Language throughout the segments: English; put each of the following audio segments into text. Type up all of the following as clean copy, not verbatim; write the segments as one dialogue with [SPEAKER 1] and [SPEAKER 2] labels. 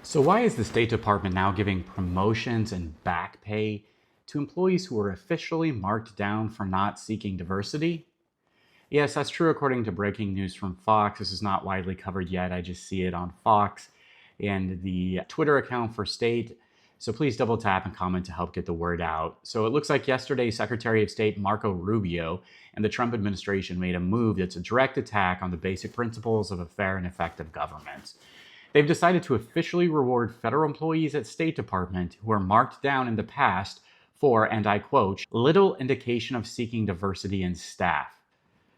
[SPEAKER 1] So why is the State Department now giving promotions and back pay to employees who are officially marked down for not seeking diversity? Yes, that's true according to breaking news from Fox. This is not widely covered yet. I just see it on Fox and the Twitter account for State. So please double tap and comment to help get the word out. So it looks like yesterday, Secretary of State Marco Rubio and the Trump administration made a move that's a direct attack on the basic principles of a fair and effective government. They've decided to officially reward federal employees at State Department who are marked down in the past for, and I quote, little indication of seeking diversity in staff.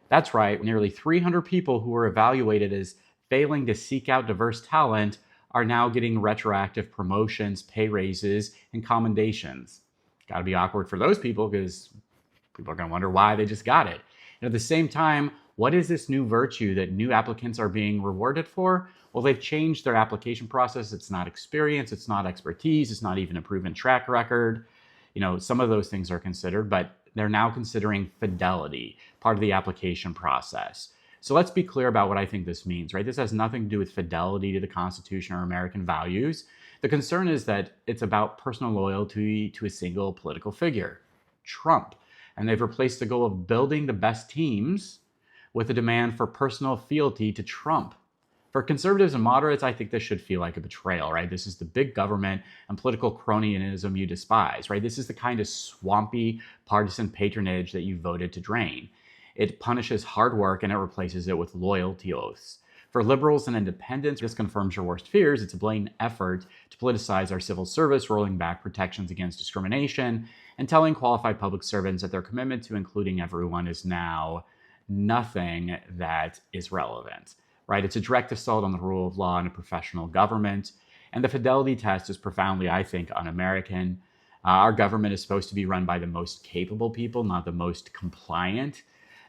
[SPEAKER 1] That's right, nearly 300 people who were evaluated as failing to seek out diverse talent are now getting retroactive promotions, pay raises, and commendations. Got to be awkward for those people because people are going to wonder why they just got it. And at the same time, what is this new virtue that new applicants are being rewarded for? Well, they've changed their application process. It's not experience, it's not expertise, it's not even a proven track record. Some of those things are considered, but they're now considering fidelity, part of the application process. So let's be clear about what I think this means, right? This has nothing to do with fidelity to the Constitution or American values. The concern is that it's about personal loyalty to a single political figure, Trump. And they've replaced the goal of building the best teams with a demand for personal fealty to Trump. For conservatives and moderates, I think this should feel like a betrayal, right? This is the big government and political cronyism you despise, right? This is the kind of swampy partisan patronage that you voted to drain. It punishes hard work and it replaces it with loyalty oaths. For liberals and independents, this confirms your worst fears. It's a blatant effort to politicize our civil service, rolling back protections against discrimination, and telling qualified public servants that their commitment to including everyone is now nothing that is relevant. Right? It's a direct assault on the rule of law in a professional government. And the fidelity test is profoundly, I think, un-American. Our government is supposed to be run by the most capable people, not the most compliant.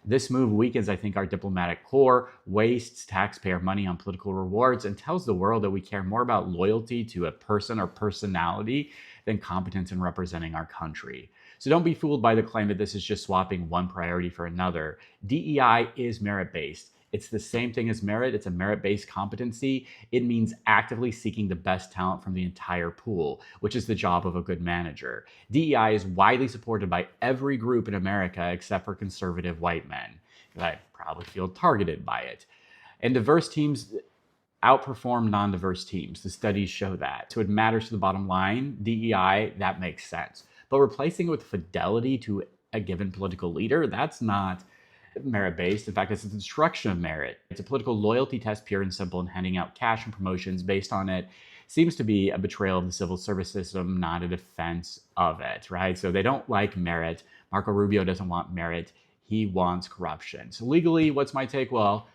[SPEAKER 1] This move weakens, I think, our diplomatic core, wastes taxpayer money on political rewards, and tells the world that we care more about loyalty to a person or personality than competence in representing our country. So don't be fooled by the claim that this is just swapping one priority for another. DEI is merit-based. It's the same thing as merit. It's a merit-based competency. It means actively seeking the best talent from the entire pool, which is the job of a good manager. DEI is widely supported by every group in America except for conservative white men. I probably feel targeted by it. And diverse teams outperform non-diverse teams. The studies show that. So it matters to the bottom line. DEI, that makes sense. But replacing it with fidelity to a given political leader, that's not merit-based. In fact, it's a destruction of merit. It's a political loyalty test, pure and simple, and handing out cash and promotions based on it seems to be a betrayal of the civil service system, not a defense of it, right? So they don't like merit. Marco Rubio doesn't want merit. He wants corruption. So legally, what's my take? Well,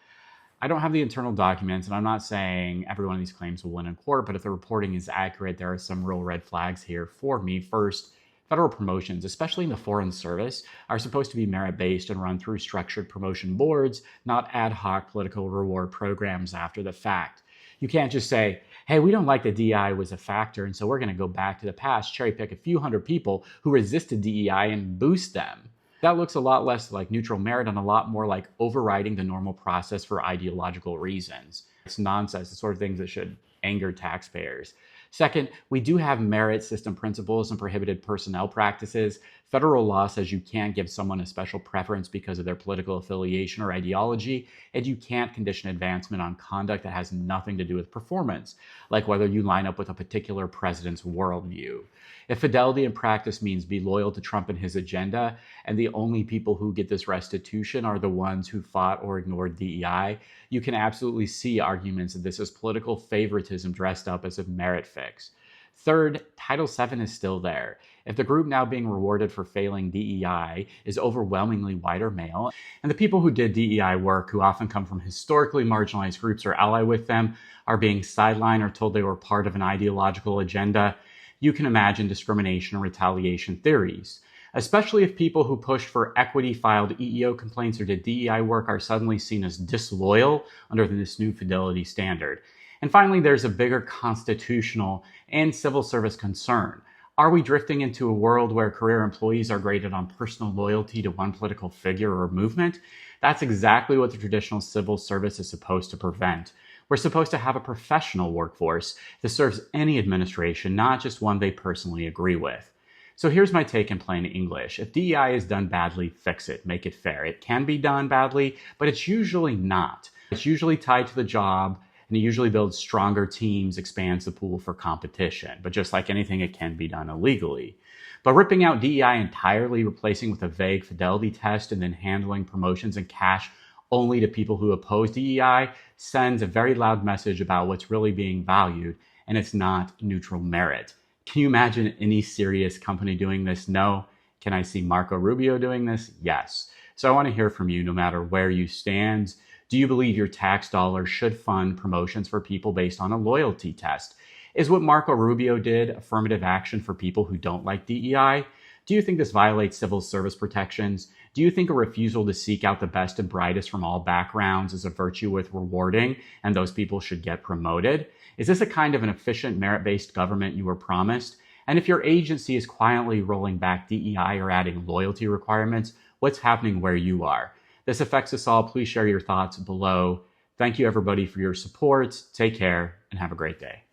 [SPEAKER 1] I don't have the internal documents, and I'm not saying every one of these claims will win in court, but if the reporting is accurate, there are some real red flags here for me. First, federal promotions, especially in the foreign service, are supposed to be merit-based and run through structured promotion boards, not ad hoc political reward programs after the fact. You can't just say, hey, we don't like that DEI was a factor, and so we're going to go back to the past, cherry pick a few hundred people who resisted DEI and boost them. That looks a lot less like neutral merit and a lot more like overriding the normal process for ideological reasons. It's nonsense, the sort of things that should anger taxpayers. Second, we do have merit system principles and prohibited personnel practices. Federal law says you can't give someone a special preference because of their political affiliation or ideology, and you can't condition advancement on conduct that has nothing to do with performance, like whether you line up with a particular president's worldview. If fidelity in practice means be loyal to Trump and his agenda, and the only people who get this restitution are the ones who fought or ignored DEI, you can absolutely see arguments that this is political favoritism dressed up as a merit fix. Third, Title VII is still there. If the group now being rewarded for failing DEI is overwhelmingly white or male, and the people who did DEI work, who often come from historically marginalized groups or ally with them, are being sidelined or told they were part of an ideological agenda, you can imagine discrimination and retaliation theories, especially if people who pushed for equity, filed EEO complaints, or did DEI work are suddenly seen as disloyal under this new fidelity standard. And finally, there's a bigger constitutional and civil service concern. Are we drifting into a world where career employees are graded on personal loyalty to one political figure or movement? That's exactly what the traditional civil service is supposed to prevent. We're supposed to have a professional workforce that serves any administration, not just one they personally agree with. So here's my take in plain English. If DEI is done badly, fix it, make it fair. It can be done badly, but it's usually not. It's usually tied to the job, and it usually builds stronger teams, expands the pool for competition. But just like anything, it can be done illegally. But ripping out DEI entirely, replacing with a vague fidelity test, and then handling promotions and cash only to people who oppose DEI sends a very loud message about what's really being valued, and it's not neutral merit. Can you imagine any serious company doing this? No. Can I see Marco Rubio doing this? Yes. So I want to hear from you no matter where you stand. Do you believe your tax dollars should fund promotions for people based on a loyalty test? Is what Marco Rubio did affirmative action for people who don't like DEI? Do you think this violates civil service protections? Do you think a refusal to seek out the best and brightest from all backgrounds is a virtue worth rewarding and those people should get promoted? Is this a kind of an efficient merit-based government you were promised? And if your agency is quietly rolling back DEI or adding loyalty requirements, what's happening where you are? This affects us all. Please share your thoughts below. Thank you everybody for your support. Take care and have a great day.